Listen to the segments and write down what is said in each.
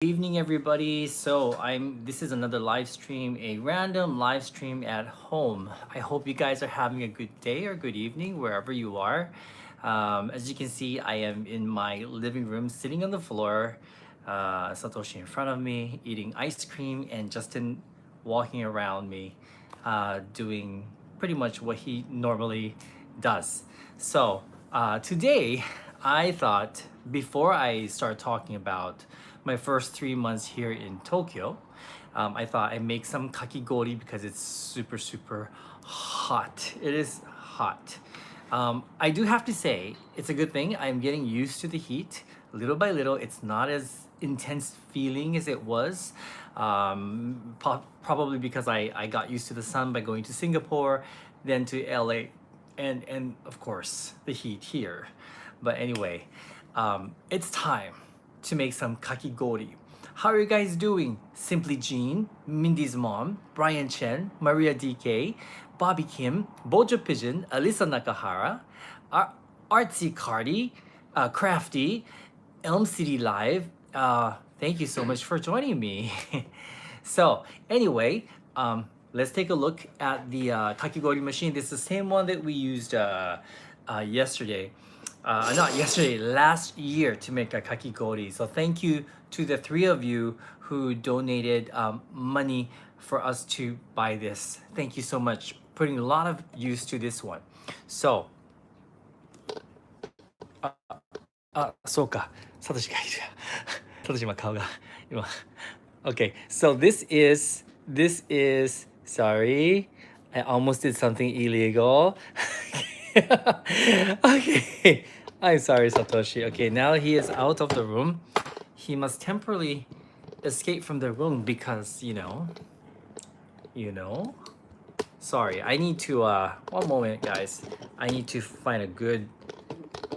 Evening, everybody. This is another live stream, a random live stream at home. I hope you guys are having a good day or good evening wherever you are. As you can see, I am in my living room sitting on the floor, Satoshi in front of me eating ice cream, and Justin walking around me, doing pretty much what he normally does. Today I thought, before I start talking about my first 3 months here in Tokyo, I thought I'd make some kakigori because it's super, super hot. It is hot. I do have to say, it's a good thing. I'm getting used to the heat. Little by little, it's not as intense feeling as it was. Probably because I got used to the sun by going to Singapore, then to LA, and of course, the heat here. But anyway, it's time to make some kakigori. How are you guys doing? Simply Jean, Mindy's mom, Brian Chen, Maria DK, Bobby Kim, Bojo Pigeon, Alyssa Nakahara, Artsy Cardi, Crafty, Elm City Live. Thank you so much for joining me. Anyway, let's take a look at the kakigori machine. This is the same one that we used yesterday. Not yesterday, last year, to make a kakigori. So thank you to the three of you who donated money for us to buy this. Thank you so much. Putting a lot of use to this one. So, そうか。サトシがいる。サトシ今顔が今。Okay, so this is sorry. I almost did something illegal. Okay. I'm sorry, Satoshi. Okay, now he is out of the room. He must temporarily escape from the room because, you know. Sorry, I need to, one moment, guys. I need to find a good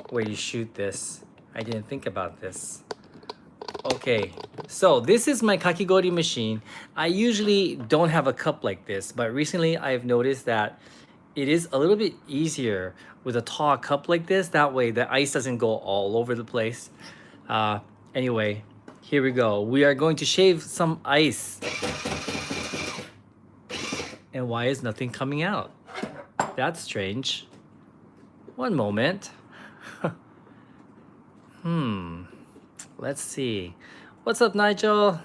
way to shoot this. I didn't think about this. Okay, so this is my kakigori machine. I usually don't have a cup like this, but recently I've noticed that it is a little bit easier with a tall cup like this. That way the ice doesn't go all over the place. Anyway, here we go. We are going to shave some ice. And why is nothing coming out? That's strange. One moment. Let's see. What's up, Nigel?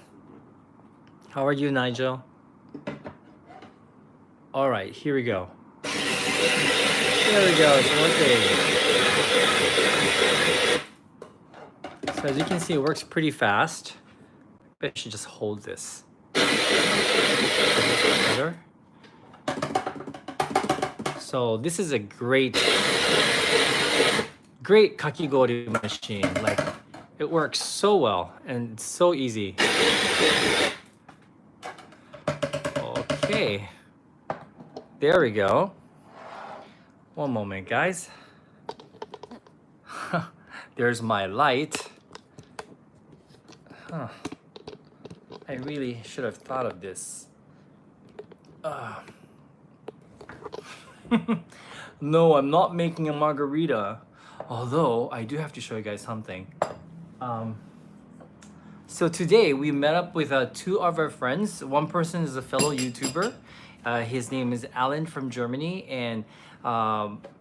How are you, Nigel? All right, here we go. There we go, it's working. So as you can see, it works pretty fast. Maybe I should just hold this. Better. So this is a great kakigori machine. Like, it works so well and it's so easy. Okay. There we go. One moment, guys. There's my light. I really should have thought of this. No, I'm not making a margarita. Although, I do have to show you guys something. So today, we met up with two of our friends. One person is a fellow YouTuber. His name is Alan from Germany, and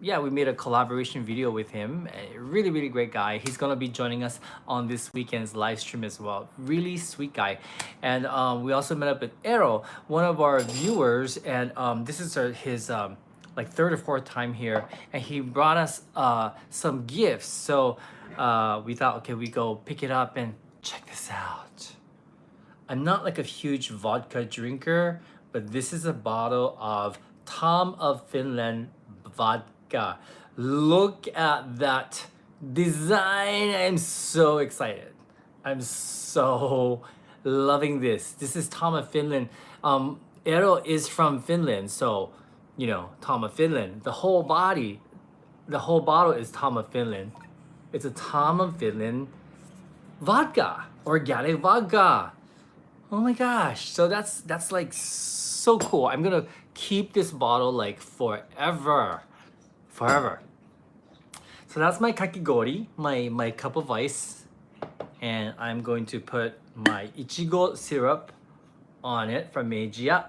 yeah, we made a collaboration video with him. A really, really great guy. He's gonna be joining us on this weekend's live stream as well. Really sweet guy. And we also met up with Arrow, one of our viewers, and this is his like third or fourth time here, and he brought us some gifts. So we thought, okay, we go pick it up and check this out. I'm not like a huge vodka drinker, but this is a bottle of Tom of Finland vodka. Look at that design. I'm so excited. I'm so loving this. This is Tom of Finland. Eero is from Finland, so, Tom of Finland. The whole bottle is Tom of Finland. It's a Tom of Finland vodka, organic vodka. Oh my gosh. So that's like so cool. I'm gonna keep this bottle like forever. So that's my kakigori, my cup of ice. And I'm going to put my Ichigo syrup on it from Meiji-ya.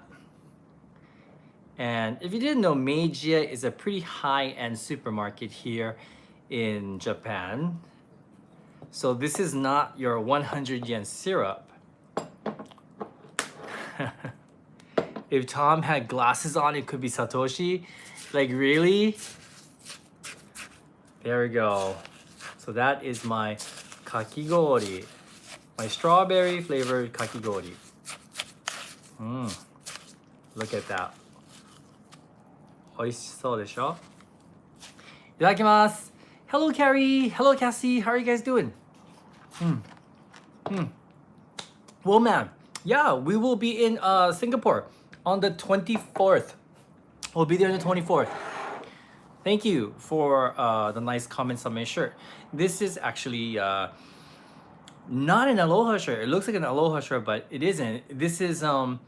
And if you didn't know, Meiji-ya is a pretty high-end supermarket here in Japan. So this is not your 100 yen syrup. If Tom had glasses on, it could be Satoshi. Like, really? There we go. So that is my kakigori. My strawberry flavored kakigori. Look at that. 美味しそうでしょ? いただきます. Hello, Carrie. Hello, Cassie. How are you guys doing? Well, man, yeah, we will be in Singapore on the 24th. We'll be there on the 24th. Thank you for the nice comments on my shirt. This is actually not an Aloha shirt. It looks like an Aloha shirt, but it isn't. This is a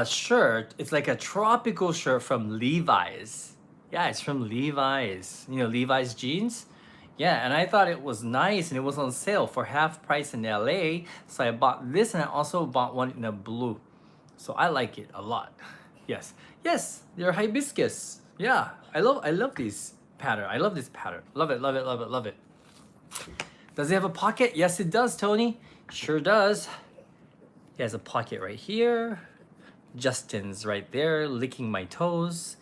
shirt. It's like a tropical shirt from Levi's. Yeah, it's from Levi's. You know, Levi's jeans. Yeah, and I thought it was nice and it was on sale for half price in LA. So I bought this and I also bought one in a blue. So I like it a lot. Yes, they're hibiscus. Yeah, I love these pattern. I love this pattern. Love it, love it, love it, love it. Does it have a pocket? Yes, it does, Tony. Sure does. It has a pocket right here. Justin's right there, licking my toes.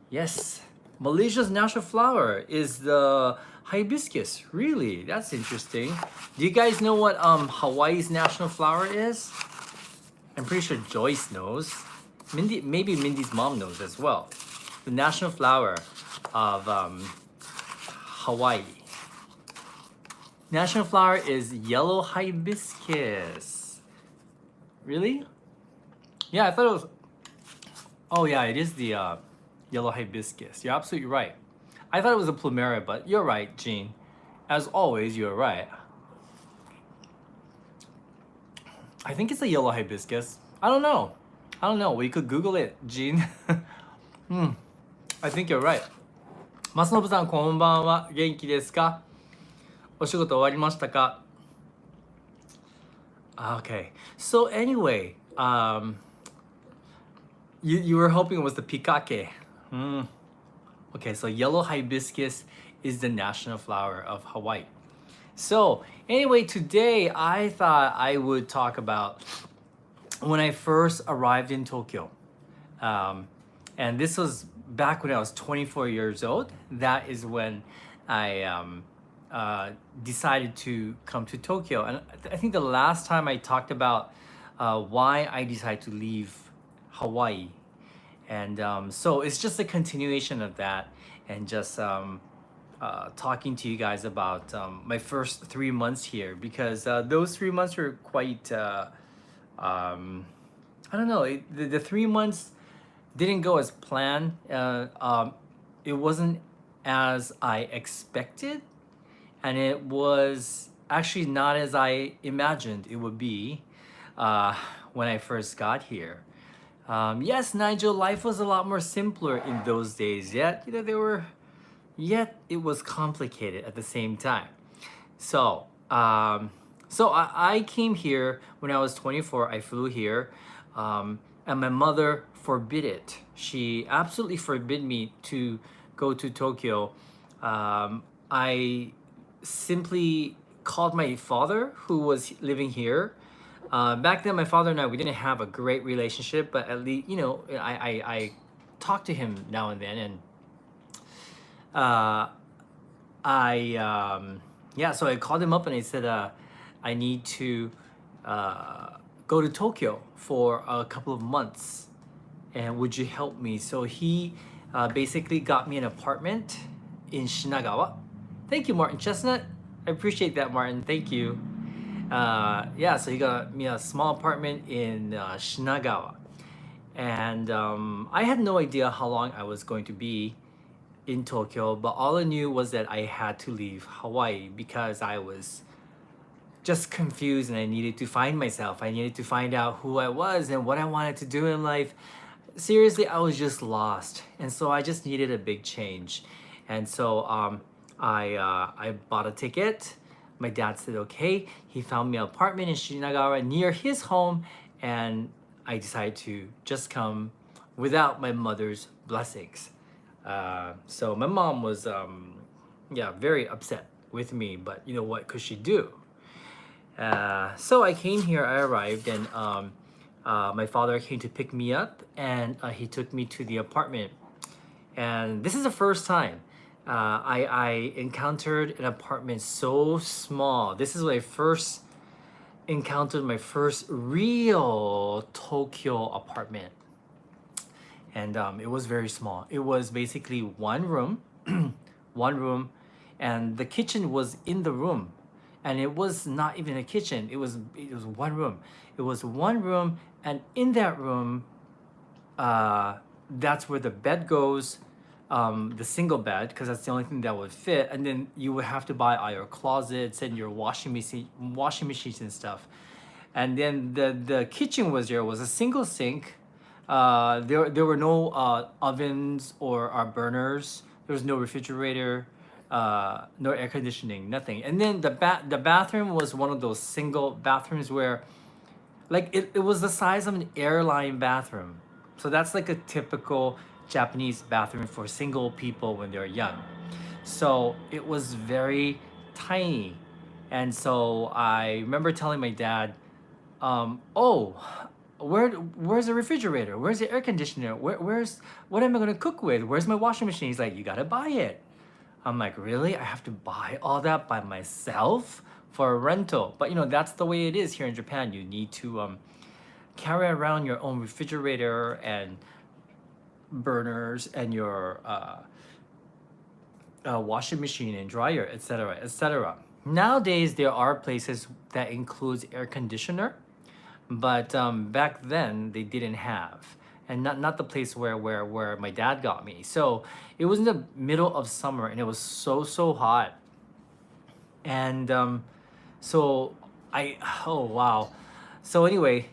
Yes, Malaysia's national flower is the hibiscus. Really, that's interesting. Do you guys know what Hawaii's national flower is? I'm pretty sure Joyce knows. Maybe Mindy's mom knows as well. The national flower of Hawaii. National flower is yellow hibiscus. Really? Yeah, I thought it was. Oh yeah, it is the yellow hibiscus. You're absolutely right. I thought it was a plumeria, but you're right, Jean. As always, you're right. I think it's a yellow hibiscus. I don't know. We could Google it, Jean. I think you're right. マスノブさん、こんばんは。元気ですか? お仕事終わりましたか? Okay. So anyway, you were hoping it was the pikake. Okay, so yellow hibiscus is the national flower of Hawaii. So anyway, today I thought I would talk about when I first arrived in Tokyo. And this was back when I was 24 years old. That is when I decided to come to Tokyo. And I think the last time I talked about why I decided to leave Hawaii. And so it's just a continuation of that, and just talking to you guys about my first 3 months here, because those 3 months were quite, I don't know, the 3 months didn't go as planned. It wasn't as I expected, and it was actually not as I imagined it would be when I first got here. Yes, Nigel, life was a lot more simpler in those days, yet it was complicated at the same time. So I came here when I was 24. I flew here, and my mother forbid it. She absolutely forbid me to go to Tokyo. I simply called my father, who was living here. Back then, my father and I, we didn't have a great relationship, but at least, I talked to him now and then, and so I called him up and I said, I need to go to Tokyo for a couple of months, and would you help me? So he basically got me an apartment in Shinagawa. Thank you, Martin Chestnut. I appreciate that, Martin. Thank you. So he got me a small apartment in Shinagawa. And I had no idea how long I was going to be in Tokyo, but all I knew was that I had to leave Hawaii because I was just confused and I needed to find myself. I needed to find out who I was and what I wanted to do in life. Seriously, I was just lost. And so I just needed a big change. And so I bought a ticket. my dad said okay. He found me an apartment in Shinagawa near his home, and I decided to just come without my mother's blessings. So my mom was yeah, very upset with me, but you know what could she do? So I came here, I arrived, and my father came to pick me up, and he took me to the apartment. And this is the first time I encountered an apartment so small. This is when I first encountered my first real Tokyo apartment. And it was very small. It was basically one room, one room, and the kitchen was in the room, and it was not even a kitchen. It was one room. It was one room, and in that room, that's where the bed goes, the single bed, because that's the only thing that would fit. And then you would have to buy all your closets and your washing machines and stuff. And then the kitchen was there. Was a single sink. There were no ovens or burners. There was no refrigerator, no air conditioning, nothing. And then the bathroom was one of those single bathrooms where, like, it was the size of an airline bathroom. So that's like a typical Japanese bathroom for single people when they're young. So it was very tiny. And so I remember telling my dad, oh, where's the refrigerator? Where's the air conditioner? Where's what am I gonna cook with? Where's my washing machine? He's like, you gotta buy it. I'm like, really? I have to buy all that by myself for a rental? But you know, that's the way it is here in Japan. You need to carry around your own refrigerator and burners and your washing machine and dryer, etc., etc. Nowadays, there are places that includes air conditioner, but back then they didn't have, and not the place where my dad got me. So it was in the middle of summer, and it was so hot, and so I oh wow. So anyway,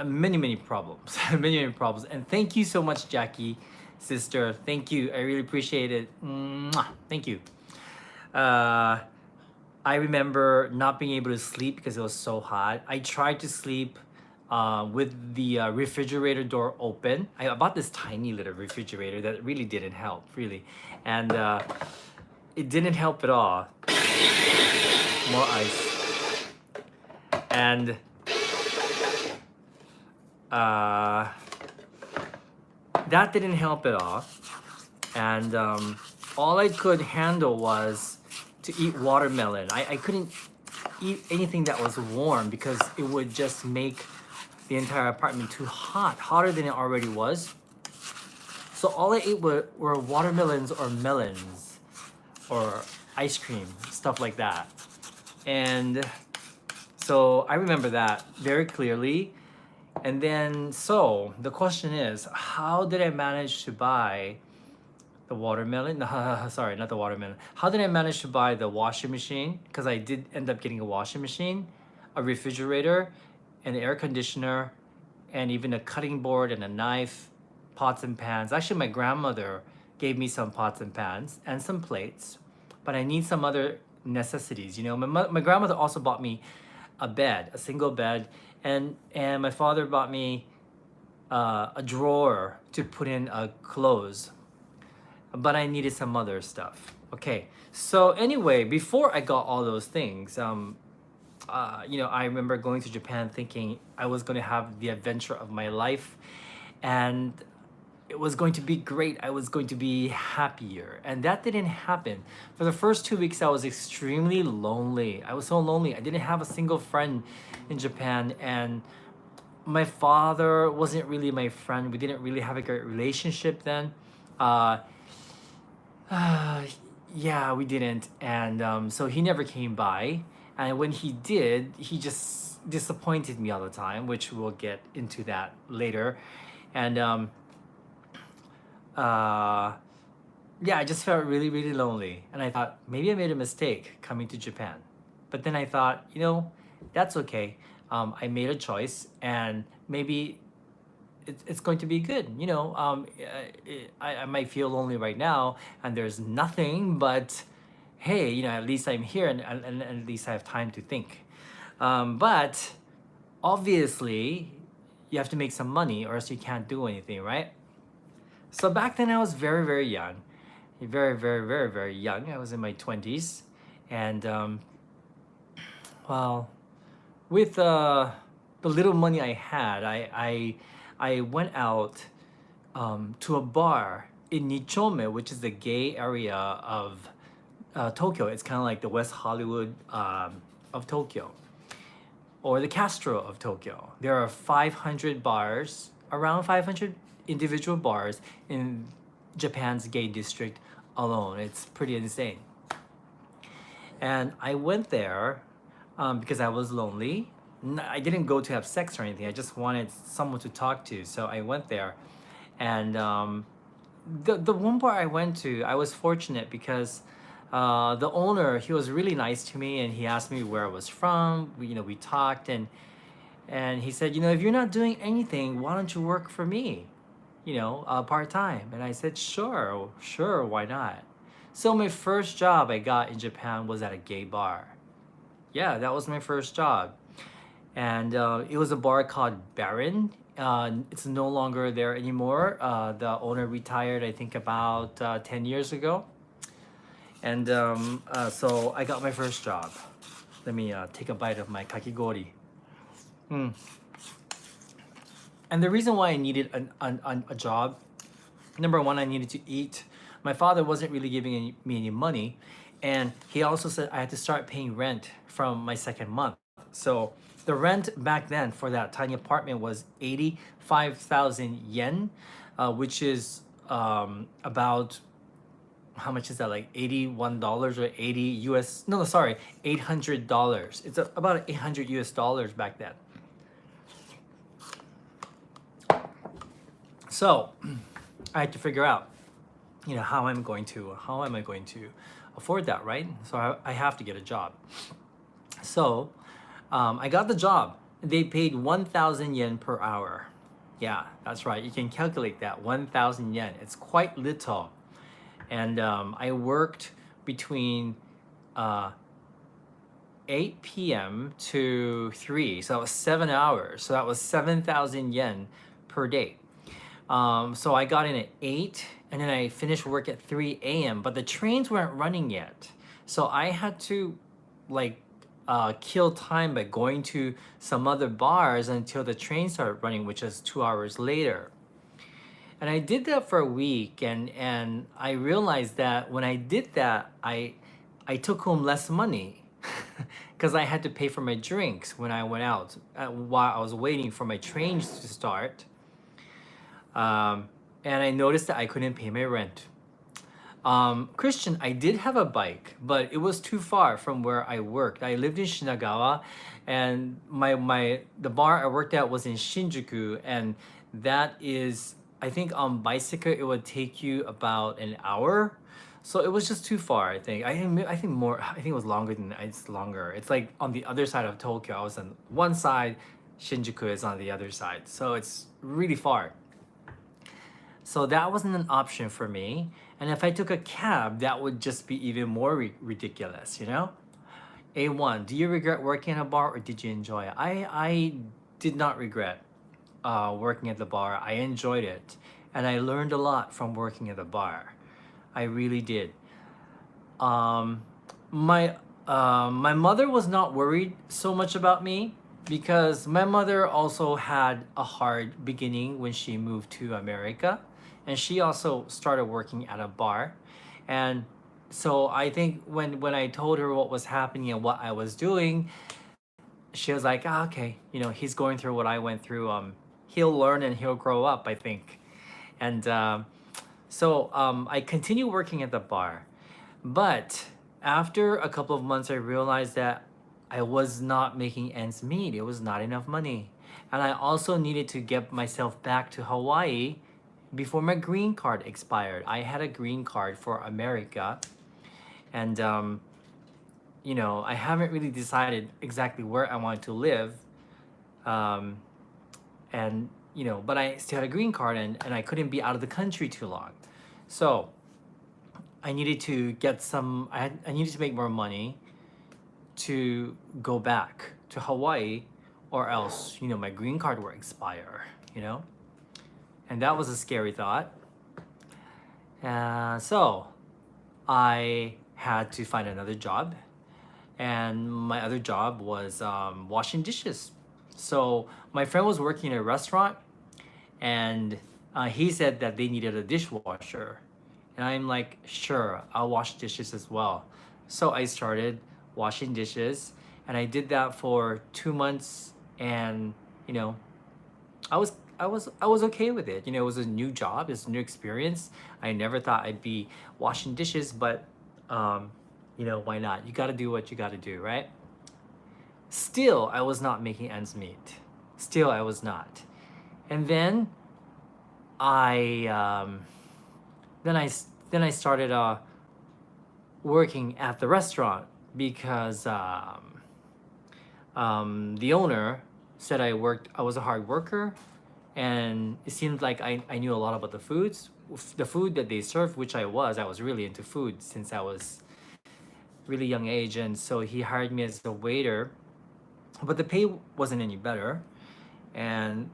many problems, many problems, and thank you so much, Jackie, sister. Thank you, I really appreciate it. Mwah. Thank you. Uh, I remember not being able to sleep because it was so hot. I tried to sleep with the refrigerator door open. I bought this tiny little refrigerator that really didn't help, really. And it didn't help at all. More ice. And that didn't help at all. And all I could handle was to eat watermelon. I couldn't eat anything that was warm because it would just make the entire apartment too hot, hotter than it already was. So all I ate were watermelons or melons or ice cream, stuff like that. And so I remember that very clearly. And then, so the question is, how did I manage to buy the watermelon? Sorry, not the watermelon. How did I manage to buy the washing machine? Because I did end up getting a washing machine, a refrigerator, an air conditioner, and even a cutting board and a knife, pots and pans. Actually, my grandmother gave me some pots and pans and some plates, but I need some other necessities. You know, my grandmother also bought me a bed, a single bed, and my father bought me a drawer to put in clothes, but I needed some other stuff. Okay, so anyway, before I got all those things, you know, I remember going to Japan thinking I was going to have the adventure of my life, and it was going to be great. I was going to be happier, and that didn't happen. For the first 2 weeks, I was extremely lonely. I was so lonely. I didn't have a single friend in Japan, and my father wasn't really my friend. We didn't really have a great relationship then. Yeah, we didn't, and so he never came by. And when he did, he just disappointed me all the time, which we'll get into that later. And yeah, I just felt really lonely, and I thought maybe I made a mistake coming to Japan. But then I thought, you know, that's okay. I made a choice, and maybe it's going to be good. You know, I might feel lonely right now, and there's nothing but hey, at least I'm here, and at least I have time to think. But obviously, you have to make some money, or else you can't do anything, right? So back then, I was very, very young, very, very, very, very young. I was in my 20s, and well, with the little money I had, I went out to a bar in Nichome, which is the gay area of Tokyo. It's kind of like the West Hollywood of Tokyo, or the Castro of Tokyo. There are 500 bars, around 500 individual bars in Japan's gay district alone. It's pretty insane. And I went there because I was lonely. I didn't go to have sex or anything. I just wanted someone to talk to. So I went there. And the one bar I went to, I was fortunate because the owner, he was really nice to me, and he asked me where I was from. We talked, and he said, if you're not doing anything, why don't you work for me, part time? And I said, sure, why not? So my first job I got in Japan was at a gay bar. Yeah, that was my first job. And it was a bar called Baron. It's no longer there anymore. The owner retired, I think, about 10 years ago. And so I got my first job. Let me take a bite of my kakigori. Mm. And the reason why I needed a job, number one, I needed to eat. My father wasn't really giving me any money. And he also said I had to start paying rent from my second month. So the rent back then for that tiny apartment was 85,000 yen, which is about, how much is that, like $81 or 80 US? No, sorry, $800. It's about 800 US dollars back then. So I had to figure out, how am I going to afford that, right? So I have to get a job. So I got the job. They paid 1,000 yen per hour. Yeah, that's right. You can calculate that, 1,000 yen. It's quite little. And I worked between 8 p.m. to 3. So that was 7 hours. So that was 7,000 yen per day. So I got in at 8, and then I finished work at 3 a.m. But the trains weren't running yet. So I had to kill time by going to some other bars until the train started running, which is 2 hours later. And I did that for a week, and I realized that when I did that, I took home less money because I had to pay for my drinks when I went out while I was waiting for my trains to start. And I noticed that I couldn't pay my rent. Christian, I did have a bike, but it was too far from where I worked. I lived in Shinagawa, and the bar I worked at was in Shinjuku, and that is, I think on bicycle it would take you about an hour. So it was just too far, I think. I think it was longer than it's longer. It's like on the other side of Tokyo. I was on one side, Shinjuku is on the other side. So it's really far. So that wasn't an option for me. And if I took a cab, that would just be even more ridiculous, A1, do you regret working at a bar, or did you enjoy it? I did not regret working at the bar. I enjoyed it. And I learned a lot from working at the bar. I really did. My mother was not worried so much about me because my mother also had a hard beginning when she moved to America, and she also started working at a bar. And so I think when I told her what was happening and what I was doing, she was like, okay, he's going through what I went through. He'll learn and he'll grow up, I think. And so I continued working at the bar. But after a couple of months, I realized that I was not making ends meet. It was not enough money. And I also needed to get myself back to Hawaii before my green card expired. I had a green card for America. And, I haven't really decided exactly where I wanted to live. And, but I still had a green card, and I couldn't be out of the country too long. So I needed to get some. I needed to make more money to go back to Hawaii, or else my green card will expire. And that was a scary thought. So I had to find another job, and my other job was washing dishes. So my friend was working in a restaurant, and he said that they needed a dishwasher, and I'm like, sure, I'll wash dishes as well. So I started washing dishes, and I did that for 2 months, and you know I was okay with it. It was a new job, it's a new experience. I never thought I'd be washing dishes, but why not? You got to do what you got to do, right? Still, I was not making ends meet. Still, I was not. And I um, then I started working at the restaurant because the owner said I was a hard worker, and it seemed like I knew a lot about the food that they served, which I was really into food since I was really young age. And so he hired me as a waiter, but the pay wasn't any better. And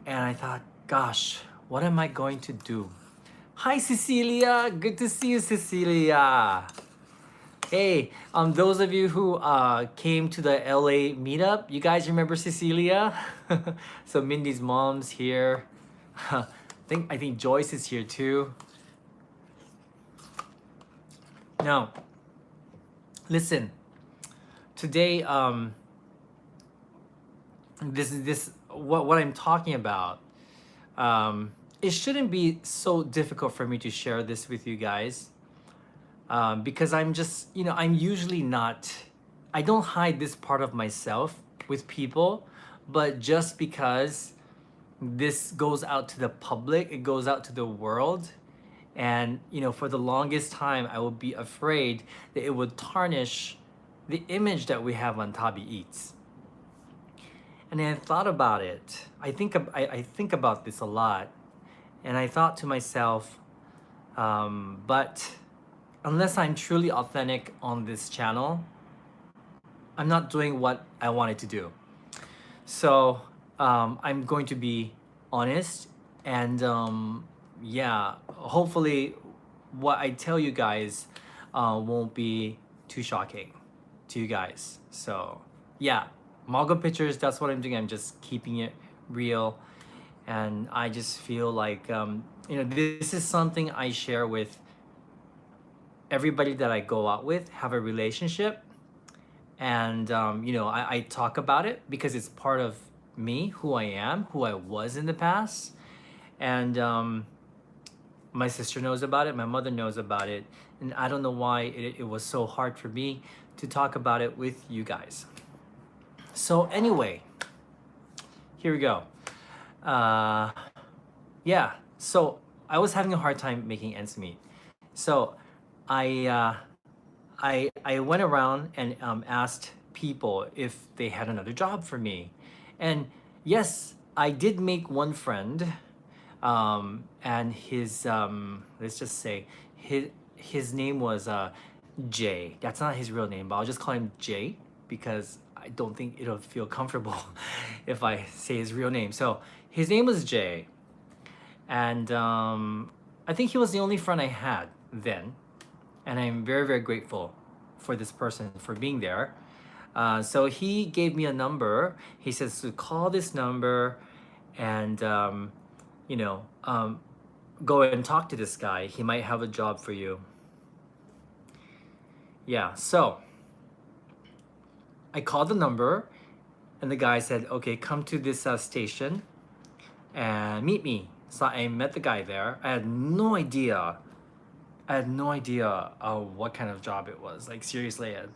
and I thought, gosh, what am I going to do? Hi, Cecilia, good to see you, Cecilia. Hey, those of you who came to the LA meetup, you guys remember Cecilia? So Mindy's mom's here. I think Joyce is here too. Now, listen. Today, this what I'm talking about. It shouldn't be so difficult for me to share this with you guys, because I'm just, I'm usually not, I don't hide this part of myself with people, but just because this goes out to the public, it goes out to the world. And, for the longest time, I would be afraid that it would tarnish the image that we have on Tabi Eats. And I thought about it. I think about this a lot. And I thought to myself, but unless I'm truly authentic on this channel, I'm not doing what I wanted to do. So I'm going to be honest, and yeah, hopefully what I tell you guys won't be too shocking to you guys. So yeah, Margot pictures, that's what I'm doing. I'm just keeping it real. And I just feel like, this is something I share with everybody that I go out with, have a relationship. And, I talk about it because it's part of me, who I am, who I was in the past. And my sister knows about it, my mother knows about it. And I don't know why it was so hard for me to talk about it with you guys. So anyway, here we go. Yeah, so I was having a hard time making ends meet. So I went around and asked people if they had another job for me. And yes, I did make one friend, and his let's just say his name was Jay. That's not his real name, but I'll just call him Jay because I don't think it'll feel comfortable if I say his real name. So his name was Jay, and I think he was the only friend I had then, and I'm very, very grateful for this person for being there. So he gave me a number. He says to call this number, and go and talk to this guy. He might have a job for you. Yeah, so I called the number, and the guy said, okay, come to this station and meet me. So I met the guy there. I had no idea what kind of job it was. Like, seriously, I had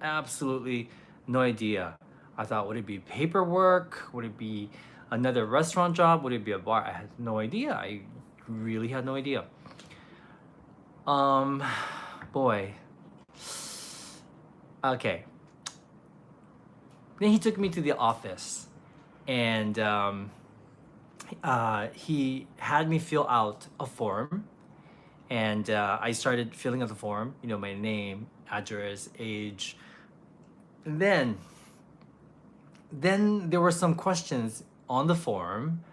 absolutely no idea. I thought, would it be paperwork? Would it be another restaurant job? Would it be a bar? I had no idea. I really had no idea. Boy. Okay. Then he took me to the office, and he had me fill out a form, And I started filling out the form, my name, address, age. And then there were some questions on the form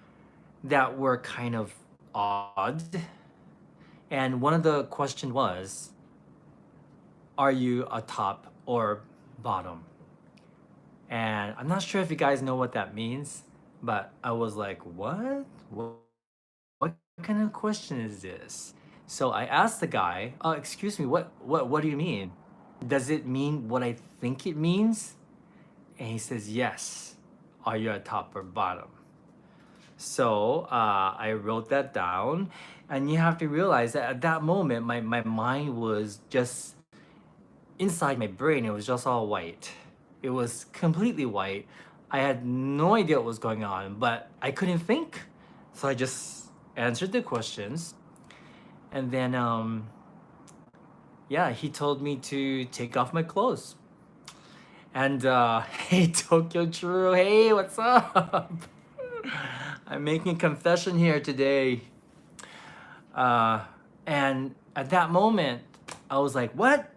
that were kind of odd. And one of the question was, are you a top or bottom? And I'm not sure if you guys know what that means, but I was like, what kind of question is this? So I asked the guy, excuse me, what do you mean? Does it mean what I think it means? And he says, yes. Are you a top or bottom? So I wrote that down. And you have to realize that at that moment, my mind was just inside my brain, it was just all white. It was completely white. I had no idea what was going on, but I couldn't think. So I just answered the questions. And then, yeah, he told me to take off my clothes. And, hey, Tokyo True, hey, what's up? I'm making a confession here today. Uh, and at that moment, I was like, what?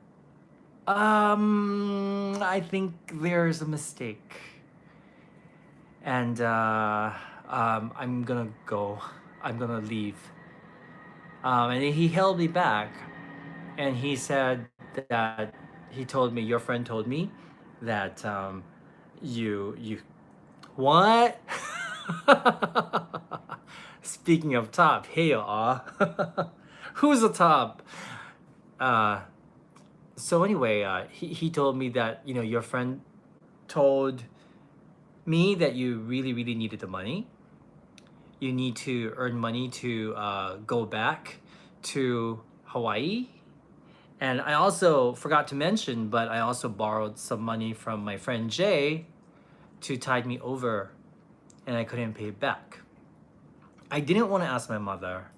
I think there's a mistake. And I'm gonna go. I'm gonna leave. And he held me back, and he said that he told me, your friend told me that you what? Speaking of top, hey who's the top? Uh, so anyway, he told me that your friend told me that you really really needed the money. You need to earn money to go back to Hawaii. And I also forgot to mention, but I also borrowed some money from my friend Jay to tide me over, and I couldn't pay it back. I didn't want to ask my mother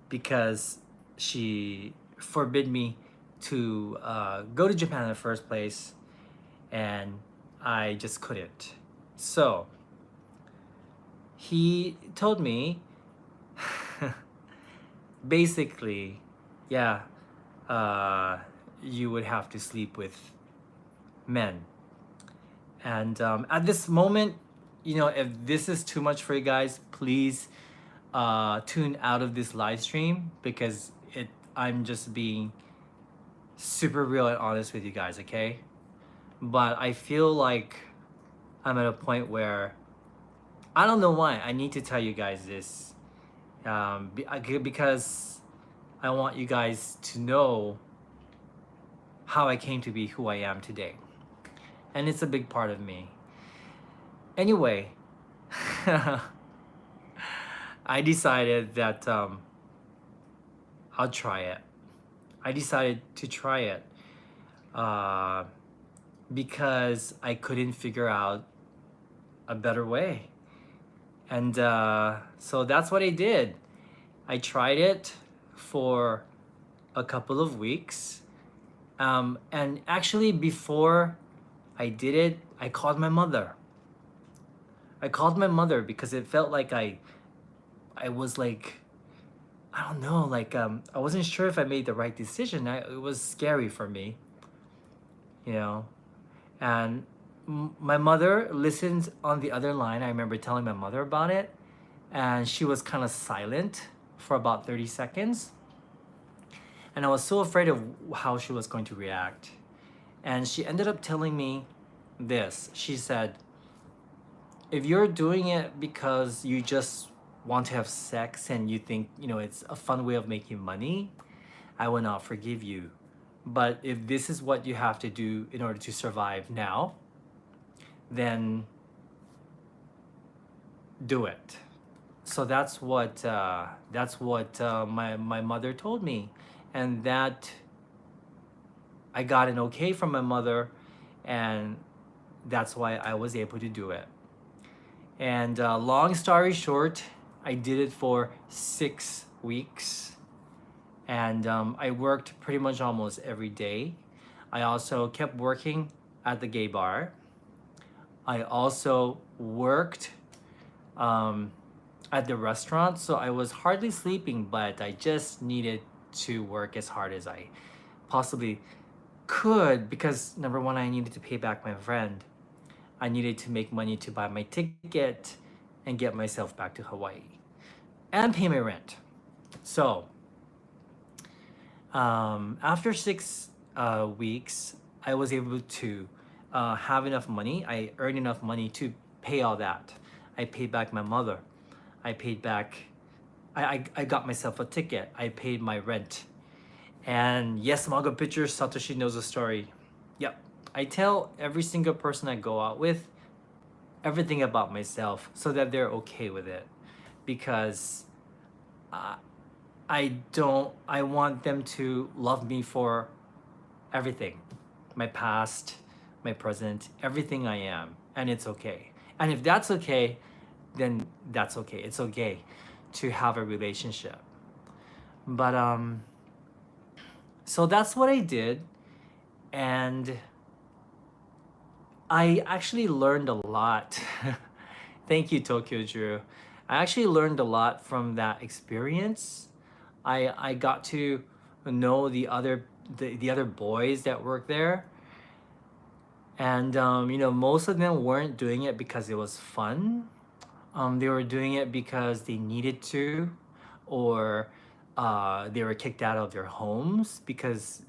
because she forbid me to go to Japan in the first place, and I just couldn't. So he told me basically, yeah, you would have to sleep with men. And at this moment, if this is too much for you guys, please tune out of this live stream, because I'm just being super real and honest with you guys, okay? But I feel like I'm at a point where I don't know why I need to tell you guys this, because I want you guys to know how I came to be who I am today. And it's a big part of me. Anyway, I decided that I'll try it. I decided to try it because I couldn't figure out a better way. And so that's what I did. I tried it for a couple of weeks. And actually, before I did it, I called my mother. I called my mother because it felt like I was like, I don't know, like I wasn't sure if I made the right decision. It was scary for me, you know. And my mother listened on the other line. I remember telling my mother about it, and she was kind of silent for about 30 seconds. And I was so afraid of how she was going to react. And she ended up telling me this. She said, if you're doing it because you just want to have sex and you think, it's a fun way of making money, I will not forgive you. But if this is what you have to do in order to survive now, then do it. So that's what my mother told me, and that I got an okay from my mother, and that's why I was able to do it. And long story short, I did it for 6 weeks, and I worked pretty much almost every day. I also kept working at the gay bar. I also worked at the restaurant, so I was hardly sleeping, but I just needed to work as hard as I possibly could because number one, I needed to pay back my friend. I needed to make money to buy my ticket and get myself back to Hawaii and pay my rent. So, after 6 weeks, I was able to have enough money. I earned enough money to pay all that. I paid back my mother. I paid back, I got myself a ticket. I paid my rent. And yes, Maga Pictures, Satoshi knows the story. Yep. I tell every single person I go out with everything about myself so that they're okay with it. Because uh, I want them to love me for everything, my past, my present, everything I am. And it's okay. And if that's okay, then that's okay. It's okay to have a relationship. But, so that's what I did. And I actually learned a lot. Thank you, Tokyo Drew. I actually learned a lot from that experience. I got to know the other boys that work there, and most of them weren't doing it because it was fun. They were doing it because they needed to, or they were kicked out of their homes because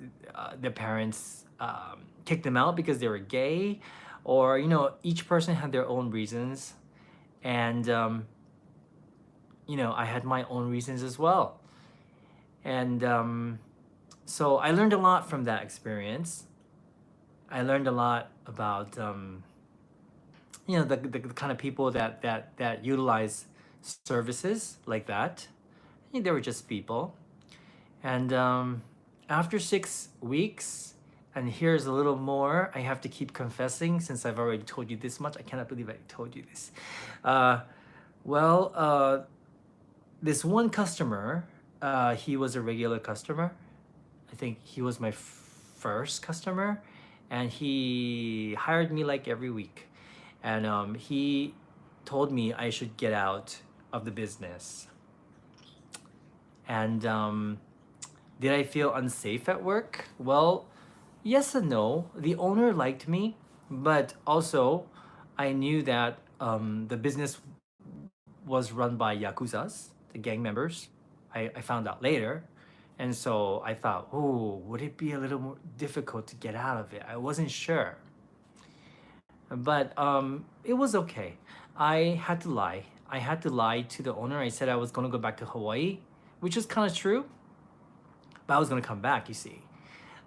their parents kicked them out because they were gay, or each person had their own reasons, and I had my own reasons as well, and so I learned a lot from that experience. I learned a lot about the kind of people that utilize services like that. I think they were just people. And after 6 weeks, and here's a little more, I have to keep confessing since I've already told you this much. I cannot believe I told you this. Uh, well, this one customer, he was a regular customer. I think he was my first customer, and he hired me like every week. And he told me I should get out of the business. And did I feel unsafe at work? Well, yes and no. The owner liked me, but also I knew that the business was run by Yakuzas, the gang members. I found out later. And so I thought, oh, would it be a little more difficult to get out of it? I wasn't sure. But it was okay. I had to lie. I had to lie to the owner. I said I was going to go back to Hawaii, which is kind of true. But I was going to come back, you see.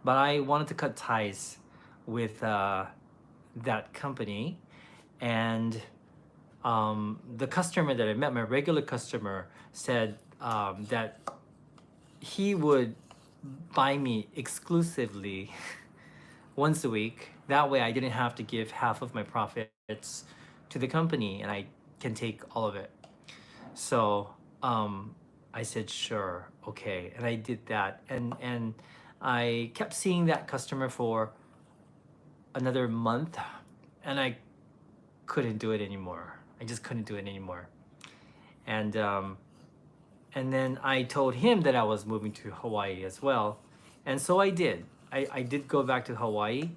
But I wanted to cut ties with that company. And the customer that I met, my regular customer, said that he would buy me exclusively once a week. That way I didn't have to give half of my profits to the company and I can take all of it. So I said, sure, okay. And I did that. And I kept seeing that customer for another month and I couldn't do it anymore. I just couldn't do it anymore. And then I told him that I was moving to Hawaii as well. And so I did. I did go back to Hawaii.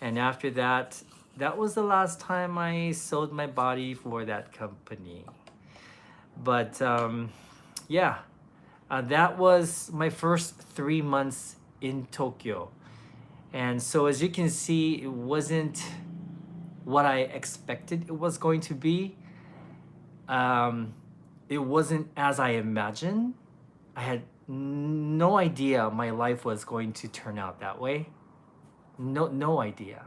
And after that, that was the last time I sold my body for that company. But yeah, that was my first 3 months in Tokyo. And so as you can see, it wasn't what I expected it was going to be. It wasn't as I imagined. I had no idea my life was going to turn out that way. No idea.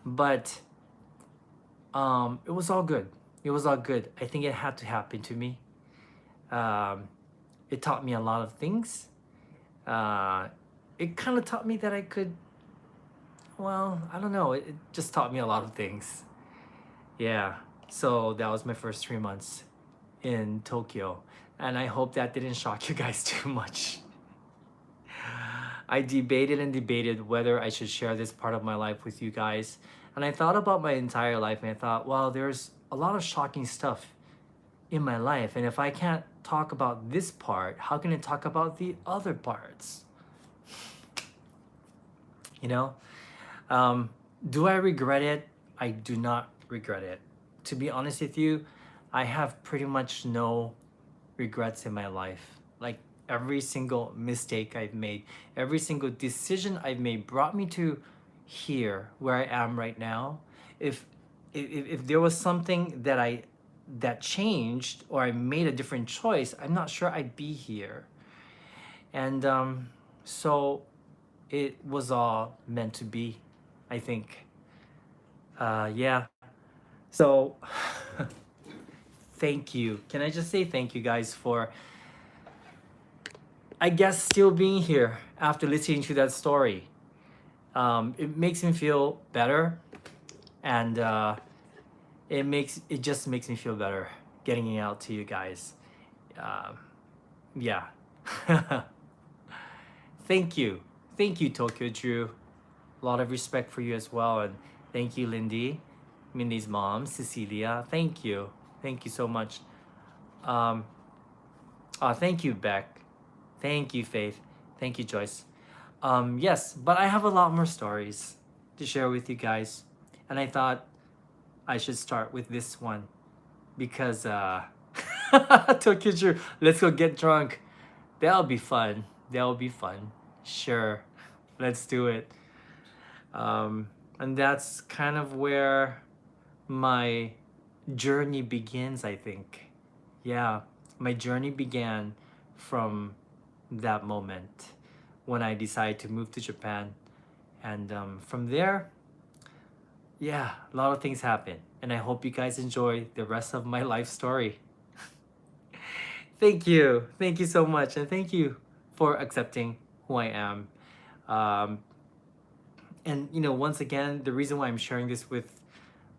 But it was all good. It was all good. I think it had to happen to me. It taught me a lot of things. It kind of taught me that I could, well, I don't know. It just taught me a lot of things. Yeah. So that was my first 3 months in Tokyo. And I hope that didn't shock you guys too much. I debated and debated whether I should share this part of my life with you guys. And I thought about my entire life and I thought, well, there's a lot of shocking stuff in my life. And if I can't talk about this part, how can I talk about the other parts? You know? Um, do I regret it? I do not regret it. To be honest with you, I have pretty much no regrets in my life. Like every single mistake I've made, every single decision I've made brought me to here where I am right now. If if there was something that changed or I made a different choice, I'm not sure I'd be here. And so it was all meant to be, I think. Yeah. So thank you. Can I just say thank you guys for, I guess, still being here after listening to that story. It makes me feel better, and it just makes me feel better getting it out to you guys. Um, yeah. Thank you, Tokyo Drew. A lot of respect for you as well, and thank you, Lindy, Mindy's mom, Cecilia. Thank you so much. Um, thank you, Beck. Thank you, Faith. Thank you, Joyce. Yes, but I have a lot more stories to share with you guys, and I thought I should start with this one because Tokyo Drew, let's go get drunk. That'll be fun. That'll be fun. Sure, let's do it. And that's kind of where my journey begins, I think. Yeah, my journey began from that moment when I decided to move to Japan. And from there, yeah, a lot of things happen. And I hope you guys enjoy the rest of my life story. Thank you. Thank you so much. And thank you for accepting who I am. Um, and, once again, the reason why I'm sharing this with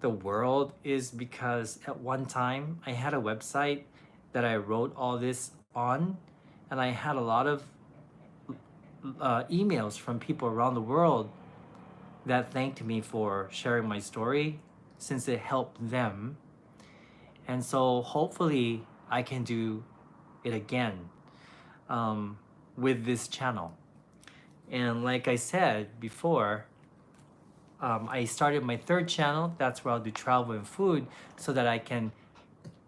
the world is because at one time I had a website that I wrote all this on, and I had a lot of emails from people around the world that thanked me for sharing my story since it helped them. And so hopefully I can do it again with this channel. And like I said before, I started my third channel. That's where I'll do travel and food so that I can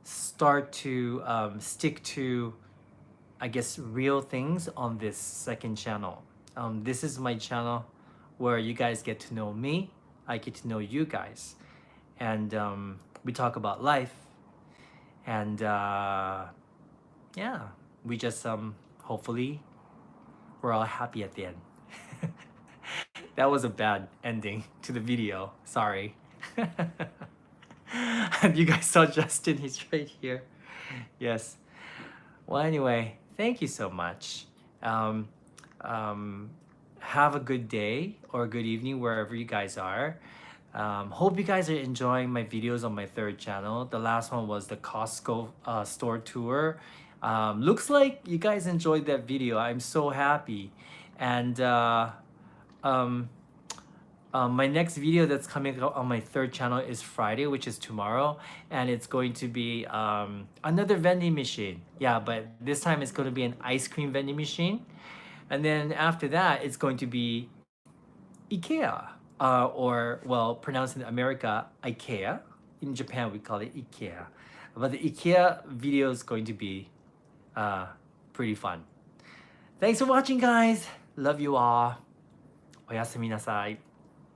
start to stick to, I guess, real things on this second channel. This is my channel where you guys get to know me, I get to know you guys, and we talk about life, and yeah, we just hopefully we're all happy at the end. That was a bad ending to the video, sorry. And you guys saw Justin, he's right here. Yes. Well, anyway, thank you so much. Have a good day or a good evening wherever you guys are. Hope you guys are enjoying my videos on my third channel. The last one was the Costco store tour. Looks like you guys enjoyed that video. I'm so happy. And my next video that's coming out on my third channel is Friday, which is tomorrow, and it's going to be another vending machine. Yeah, but this time it's going to be an ice cream vending machine, and then after that it's going to be IKEA, or well, pronounced in America IKEA. In Japan we call it IKEA, but the IKEA video is going to be pretty fun. Thanks for watching, guys. Love you all. おやすみなさい。